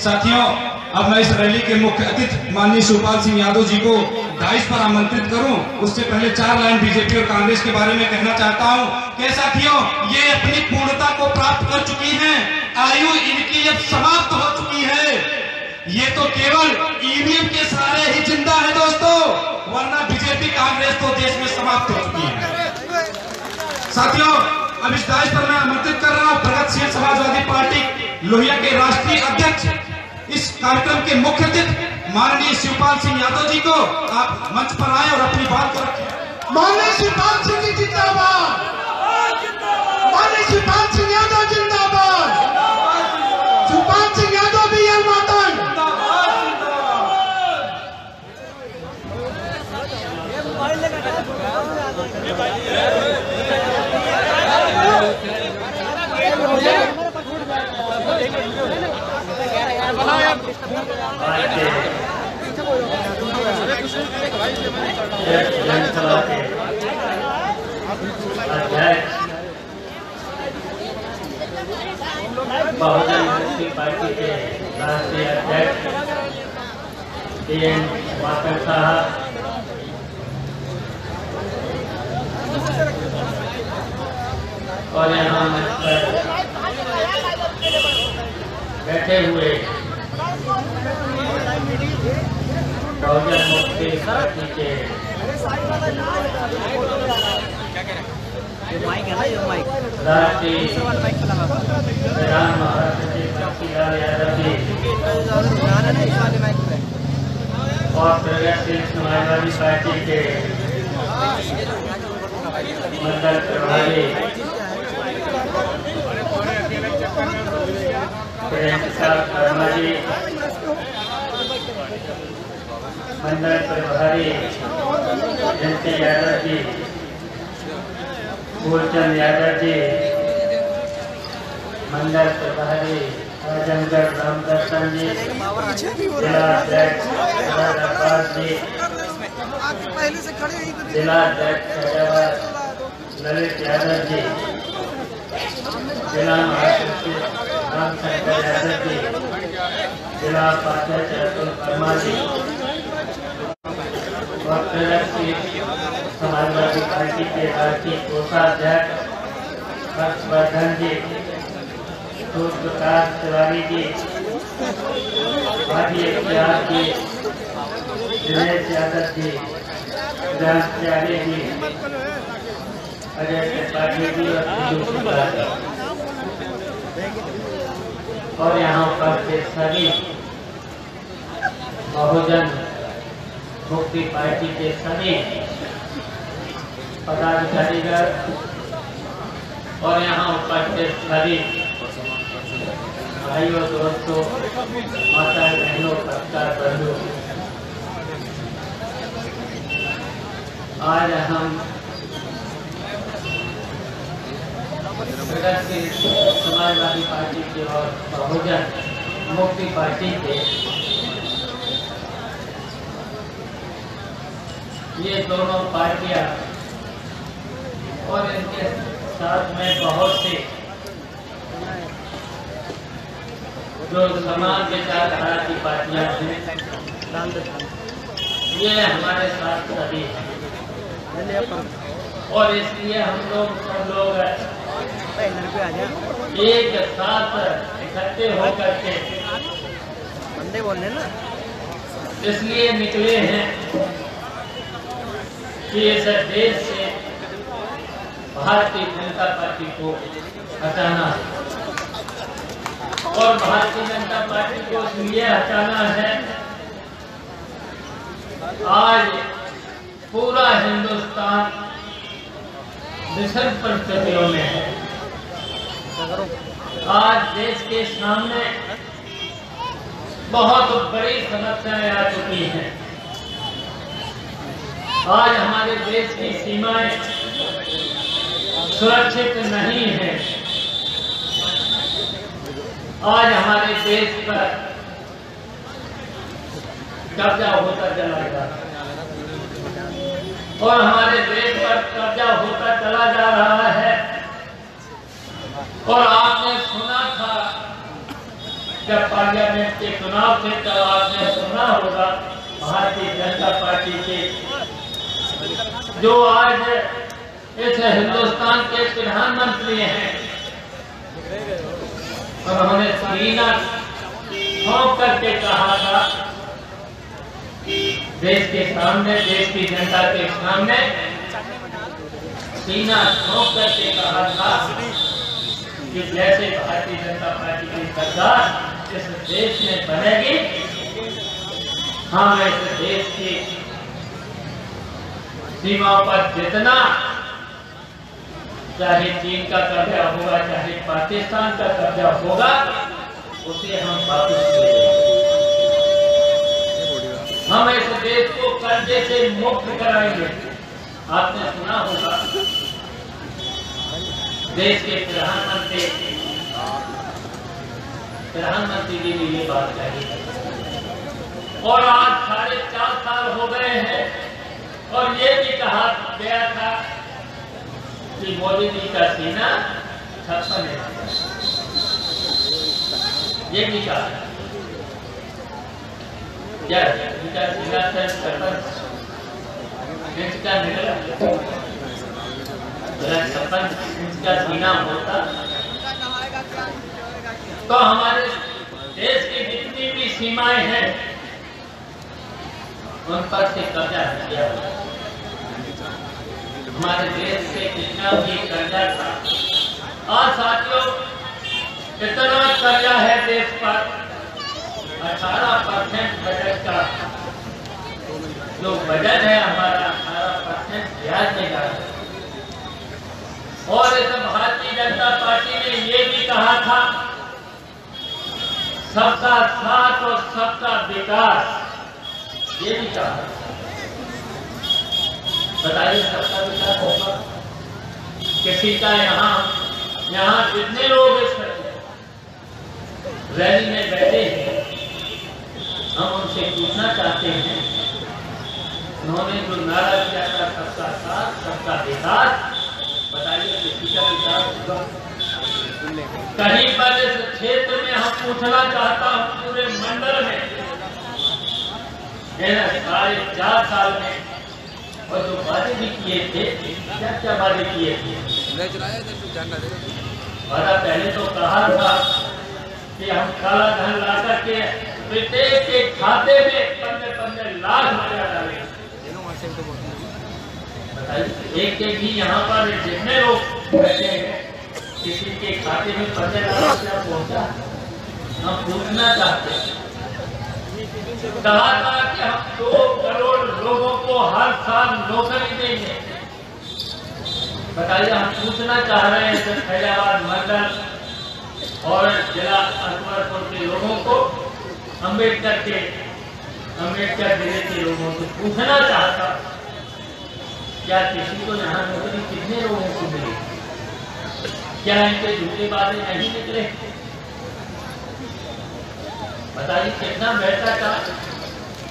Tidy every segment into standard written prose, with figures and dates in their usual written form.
साथियों, अब मैं इस रैली के मुख्य अतिथि माननीय शिवपाल सिंह यादव जी को डाइस पर आमंत्रित करूं। उससे पहले 4 लाइन बीजेपी और कांग्रेस के बारे में कहना चाहता हूं कि साथियों, ये अपनी पूर्णता को प्राप्त कर चुकी हैं। आयु इनकी अब समाप्त हो चुकी है। ये तो केवल ईवीएम के सहारे ही जिंदा है दोस्तों, वरना बीजेपी कांग्रेस तो देश में समाप्त हो चुकी है। साथियों, अब इस डाइस पर मैं आमंत्रित कर रहा हूं प्रगतिशील समाजवादी पार्टी लोहिया के राष्ट्रीय अध्यक्ष, इस कार्यक्रम के मुख्य अतिथि माननीय शिवपाल सिंह यादव जी को। आप मंच पर आए और अपनी बात को रखें। माननीय शिवपाल सिंह जी जिंदाबाद, माननीय शिवपाल सिंह यादव जिंदाबाद, शिवपाल सिंह यादव भी मातन। जनसभा के अध्यक्ष बहुजन मुक्ति पार्टी के राष्ट्रीय अध्यक्ष मातन साहब, और यहाँ मंच पर बैठे हुए बहुजन मुक्ति पार्टी के राष्ट्रीय प्रधान महासचिव मोतीलाल यादव जी और प्रगतिशील समाजवादी पार्टी के मंडल प्रभारी शर्मा जी, मंडल प्रभारी जयंती यादव जी, फूलचंद यादव जी, मंडल प्रभारी आजमगढ़ रामदर्शन जी, जिला अध्यक्ष अब्बास जी, जिला अध्यक्ष ललित यादव जी, जिला महासचिव रामशंकर यादव जी, जिला उपाध्यक्ष अतुल वर्मा जी और प्रगतिशील समाजवादी पार्टी के राष्ट्रीय कोषाध्यक्ष हर्षवर्धन जी, सूर्य प्रकाश तिवारी जी, भाटी इख्तियार जी, दिनेश यादव जी, प्यारे जी, अजय त्रिपाठी जी और यहाँ उपस्थित सभी बहुजन मुक्ति पार्टी के सभी पदाधिकारीगण और यहाँ उपस्थित सभी भाइयों, दोस्तों, माता बहनों, पत्रकार बंधु, आज हम समाजवादी पार्टी के और बहुजन मुक्ति पार्टी के ये दोनों पार्टियां और इनके साथ में बहुत से जो समान विचारधारा की पार्टियां हैं, ये हमारे साथ सभी हैं और इसलिए हम लोग सब लोग एक साथ इकट्ठे होकर के बंदे बोलने ना इसलिए निकले हैं कि इस देश से भारतीय जनता पार्टी को हटाना है और भारतीय जनता पार्टी को इसलिए हटाना है, आज पूरा हिंदुस्तान विषम परिस्थितियों में है। आज देश के सामने बहुत बड़ी समस्याएं आ चुकी हैं। आज हमारे देश की सीमाएं सुरक्षित नहीं है। आज हमारे देश पर कब्जा होता चला जा रहा है और हमारे देश पर कब्जा होता चला जा रहा है। और आपने सुना था जब पार्लियामेंट के चुनाव थे तब आपने सुना होगा भारतीय जनता पार्टी के जो आज इस हिंदुस्तान के प्रधानमंत्री हैं, उन्होंने सीना ठोक करके कहा था देश के सामने, देश की जनता के सामने सीना ठोक करके कहा था कि जैसे भारतीय जनता पार्टी की सरकार इस देश में बनेगी, हम इस देश की सीमाओं पर जितना चाहे चीन का कब्जा होगा, चाहे पाकिस्तान का कब्जा होगा, उसे हम वापस ले लेंगे। हम इस देश को कर्जे से मुक्त कराएंगे। आपने सुना होगा देश के प्रधानमंत्री जी ने ये बात कही, और आज 4.5 साल हो गए हैं, और ये भी कहा गया था कि मोदी जी का सीना 56 है, ये भी कहा क्या इनका सीना 56 इंच का निकला, 56 इंच का सीना होता तो हमारे देश की जितनी भी सीमाएं हैं उन पर से कब्जा किया, हमारे देश से जितना भी कर्जा था। और साथियों, इतना कर्जा है देश पर, 18% बजट का जो बजट है हमारा 18% ब्याज में जा रहा है। और इस भारतीय जनता पार्टी ने ये भी कहा था सबका साथ और सबका विकास, ये भी कहा। बताइए सबका विकास होगा किसी का? यहाँ जितने लोग इस रैली में बैठे हैं, हम उनसे पूछना चाहते हैं, उन्होंने जो नारा दिया था सबका साथ सबका विकास, बताइए किसी का विकास होगा? कहीं पर इस क्षेत्र में हम पूछना चाहता हूँ, पूरे मंडल में 4.5 साल में, और जो वादे भी किए थे, क्या क्या वादे किए थे? वादा पहले तो कहा था कि हम काला धन ला करके प्रत्येक के खाते में 15 लाख रुपया डालेंगे। बताइए एक के भी यहाँ पर जितने लोग बैठे हैं, किसी के खाते में 15 लाख रुपया पहुंचा? हम पूछना चाहते हैं। कहा था कि हम 2 करोड़ लोगों को हर साल नौकरी देंगे। बताइए, हम पूछना चाह रहे हैं कि फैजाबाद मंडल और जिला अकबरपुर के लोगों को, अम्बेडकर जिले के लोगों को पूछना चाहता, क्या किसी को यहाँ नौकरी कितने लोगों को मिली? क्या इनके झूठे वादे नहीं निकले? बताइए कितना भ्रष्टाचार।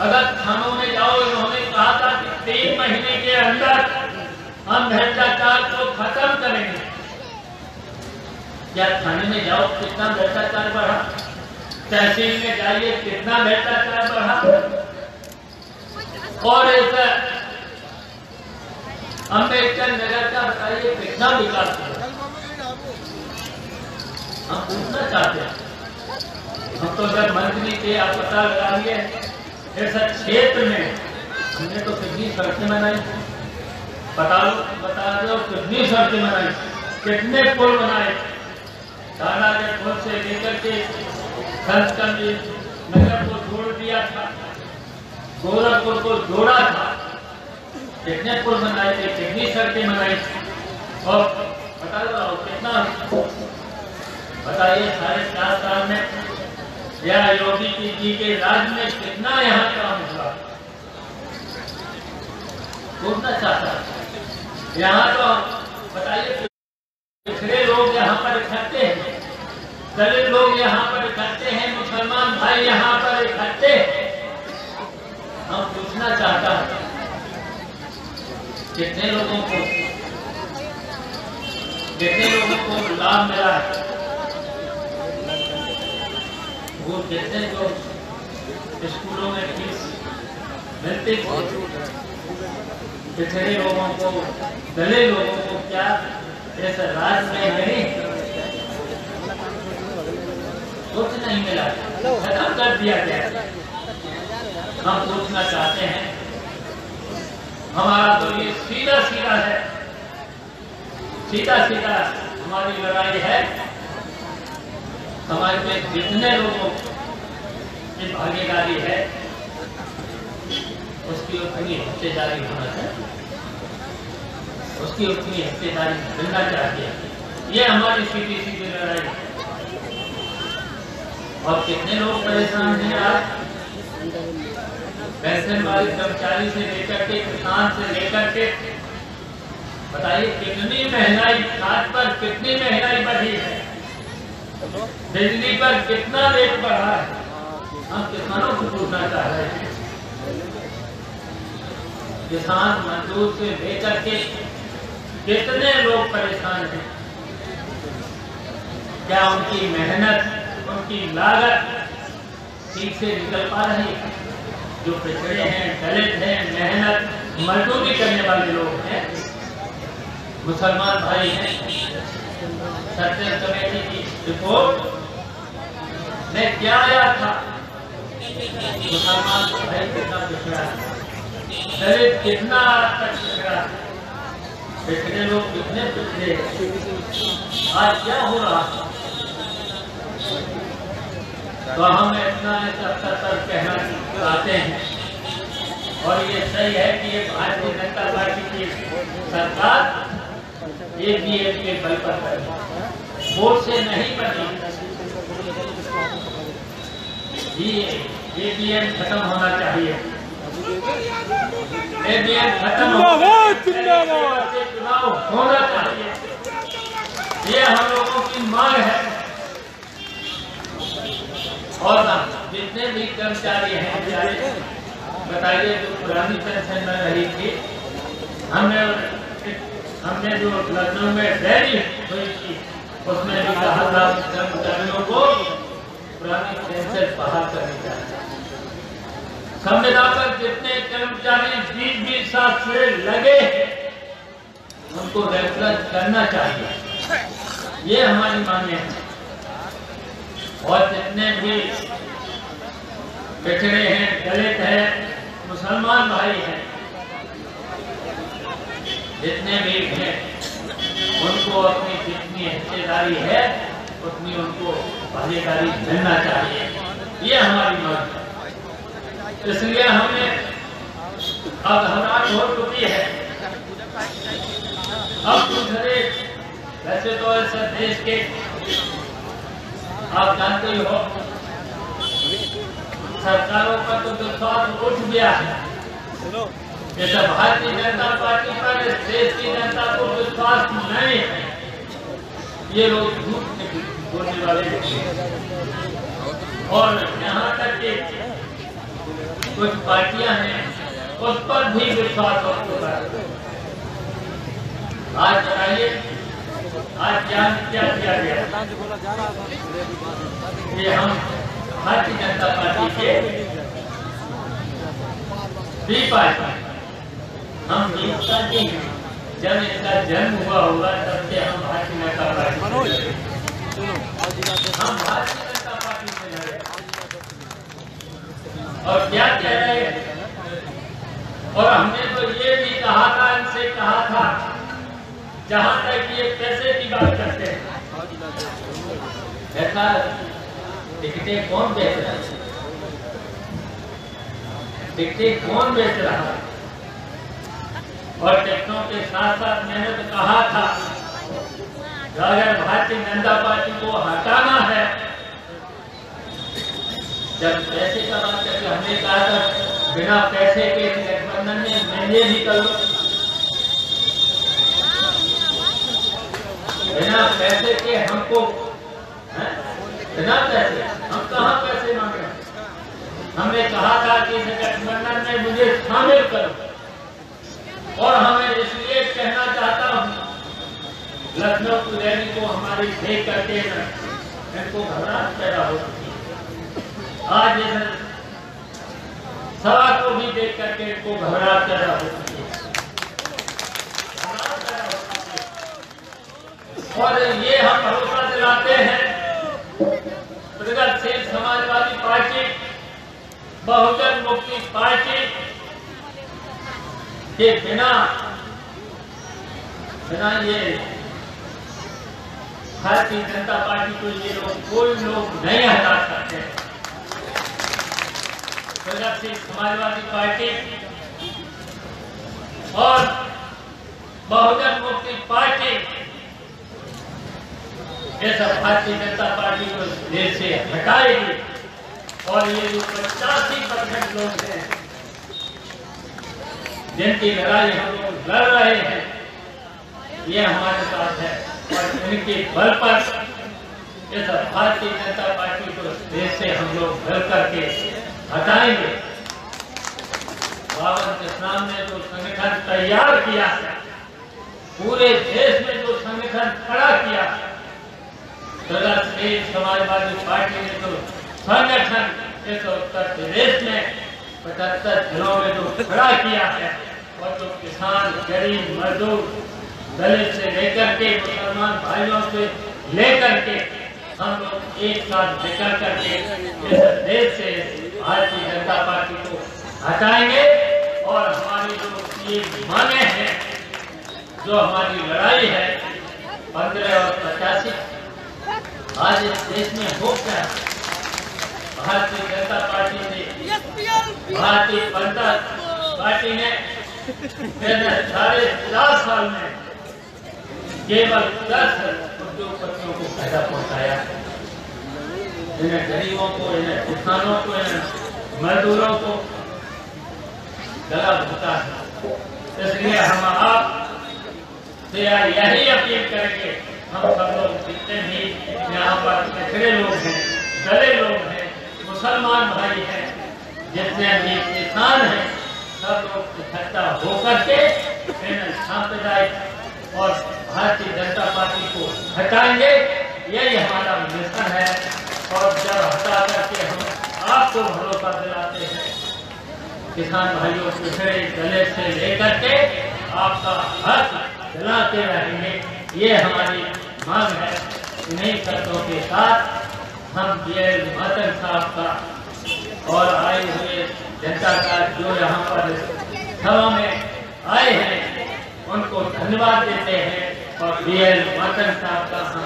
अगर थानों में जाओ, इन्होंने कहा था कि 3 महीने के अंदर हम भ्रष्टाचार को खत्म करेंगे। क्या थाने में जाओ कितना भ्रष्टाचार बढ़ा? तहसील में जाइए कितना भ्रष्टाचार बढ़ा? और इस अम्बेडकर नगर का बताइए कितना विकास हुआ? हम पूछना चाहते हैं। हम तो जब मंत्री थे, आप पता लगाइए इस क्षेत्र में हमने तो कितनी सड़कें बनाई, बता दो कितनी सड़कें बनाई, कितने पुल बनाए। दाना के पुल से लेकर के संतकंज नगर को जोड़ दिया था, गोरखपुर को जोड़ा था, कितने पुल बनाए थे, कितनी सड़कें बनाई। और बता दो कितना, बताइए 4.5 साल में या योगी जी के राज में कितना यहाँ काम हुआ? पूछना चाहता है। यहाँ तो बताइए पिछड़े लोग यहाँ पर इकट्ठे हैं, दलित लोग यहाँ पर इकट्ठे हैं, मुसलमान भाई यहाँ पर इकट्ठे हैं। हम पूछना चाहता हूँ कितने लोगों को लाभ मिला है? वो कहते हैं जो स्कूलों में फीस मिलती थी पिछड़े लोगों को, दलित लोगों को, क्या ऐसा राज में नहीं, कुछ नहीं मिला, खत्म कर दिया गया। हम पूछना चाहते हैं, हमारा तो ये सीधा सीधा है, सीधा सीधा हमारी लड़ाई है। समाज में जितने लोगों की भागीदारी है उसकी उतनी हिस्सेदारी होना चाहिए, उसकी उतनी हिस्सेदारी मिलना चाहिए। ये हमारी सीधी सीधी लड़ाई है। और कितने लोग परेशान हैं आज, पेंशन वाले कर्मचारी से लेकर के, किसान से लेकर के, बताइए कितनी महंगाई, खाद पर कितनी महंगाई बढ़ी है, बिजली पर कितना रेट बढ़ा है। हम किसानों को पूछना चाह रहे हैं, किसान मजदूर से लेकर के कितने लोग परेशान हैं, क्या उनकी मेहनत, उनकी लागत ठीक से निकल पा रही है? जो पिछड़े हैं, दलित हैं, मेहनत मजदूरी करने वाले लोग हैं, मुसलमान भाई हैं, सर्च कमेटी की रिपोर्ट में क्या आया था? मुसलमान भाई कितना पिछड़ा है, दलित कितना तक पिछड़ा है, पिछड़े लोग कितने पिछड़े। आज क्या हो रहा है? तो हम इतना स्तर पर कहना चाहते हैं, और ये सही है कि ये भारतीय जनता पार्टी की सरकार ABM के बल पर बनी, वोट से नहीं बनी। ABM खत्म होना चाहिए, ABM खत्म चुनाव होना चाहिए, ये हम लोगों की मांग है। और जितने भी कर्मचारी हैं, बताइए जो पुरानी पेंशन में रही थी, हमने जो लखनऊ में रैली हुई थी उसमें भी कहा था कर्मचारियों को पुरानी पेंशन बहाल करनी चाहिए। संविदा पर जितने कर्मचारी 20-20 साल से लगे उनको रेफरेंस करना चाहिए, ये हमारी मांग है। और जितने भी पिछड़े हैं, दलित हैं, मुसलमान भाई हैं, जितने भी हैं उनको अपनी जितनी हिस्सेदारी है उतनी उनको भागीदारी मिलना चाहिए, ये हमारी मांग है। इसलिए हमें अब घबराहट हो चुकी है। अब दूसरे वैसे तो ऐसा देश के आप जानते ही हो, सरकारों का तो विश्वास उठ गया है। जैसा भारतीय जनता पार्टी पर इस देश की जनता को विश्वास नहीं है, ये लोग झूठ बोलने वाले हैं। और यहाँ तक कि कुछ पार्टियां हैं उस पर भी विश्वास हो चुका है। आज बताइए, आज क्या किया गया? ये हम भारतीय जनता पार्टी के भी पार्टी, हम जब इसका जन्म हुआ होगा तब से हम भारतीय जनता पार्टी, हम भारतीय जनता पार्टी से लड़े। और क्या कह रहे हैं? और हमने तो ये भी कहा था, इनसे कहा था, जहां तक ये पैसे की बात करते हैं, ऐसा टिकटें कौन बेच रहा है? टिकटें कौन बेच रहा है? और टिकटों के साथ साथ मैंने तो कहा था अगर भारतीय जनता पार्टी को हटाना है, जब पैसे का बात करके हमने कहा था बिना पैसे के गठबंधन में मैंने भी कर लो, बिना पैसे के हमको, बिना पैसे हम कहाँ पैसे मांग रहे हैं? हमने कहा था कि इस गठबंधन में मुझे शामिल करो, और हमें इसलिए कहना चाहता हूँ, लखनऊ की रैली को हमारी देख करके इनको घबराहट पैदा हो चुकी है। आज इस सभा को भी देख करके इनको घबराहट पैदा होती है और ये हम भरोसा दिलाते हैं प्रगतिशील समाजवादी पार्टी, बहुजन मुक्ति पार्टी के बिना ये भारतीय जनता पार्टी को ये लोग कोई लोग नहीं हटा सकते। प्रगतिशील समाजवादी पार्टी और बहुजन मुक्ति पार्टी ऐसा भारतीय जनता पार्टी को देश से हटाएगी और ये जो 85% लोग हैं जिनकी लड़ाई हम लोग लड़ रहे हैं, ये हमारे साथ है और इनके बल पर इस भारतीय जनता पार्टी को देश से हम लोग मिल करके हटाएंगे। बाबा इस्लाम ने जो संगठन तैयार किया है, पूरे देश में जो संगठन खड़ा किया, प्रगतिशील समाजवादी पार्टी ने जो संगठन इस उत्तर प्रदेश में 75 जिलों में जो खड़ा किया है और जो किसान, गरीब, मजदूर, दलित से लेकर के मुसलमान भाइयों से लेकर के हम लोग एक साथ निकल करके इस देश से भारतीय जनता पार्टी को हटाएंगे और हमारी जो ये मांगे हैं, जो हमारी लड़ाई है 15 और 85, आज इस देश में हो क्या? भारतीय जनता पार्टी ने, भारतीय जनता पार्टी ने 4.5 साल में केवल 10 उद्योगपतियों को फायदा पहुंचाया। इन्हें गरीबों को, इन्हें किसानों को, इन्हें मजदूरों को गला घोटा है। इसलिए हम आप से यही अपील करेंगे, हम सब लोग जितने भी यहाँ पर पिछड़े लोग हैं, दलित लोग हैं, मुसलमान भाई हैं, जितने भी किसान हैं, सब लोग इकट्ठा होकर के इन सांप्रदायिक और भारतीय जनता पार्टी को हटाएंगे। यही हमारा मिशन है और जब हटा करके हम आपको भरोसा दिलाते हैं, किसान भाइयों, पिछड़े दलित से लेकर के आपका हक दिलाते रहेंगे, ये हमारी मांग है। इन्हीं शर्तों के साथ हम बीएल मातन साहब का और आए हुए जनता का जो यहाँ पर सभा में आए हैं उनको धन्यवाद देते हैं और बीएल मातन साहब का हम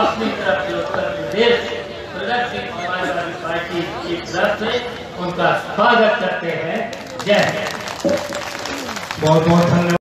अपनी तरफ से उत्तर प्रदेश प्रगतिशील समाजवादी पार्टी की तरफ से उनका स्वागत करते हैं। जय हिंद। बहुत बहुत धन्यवाद।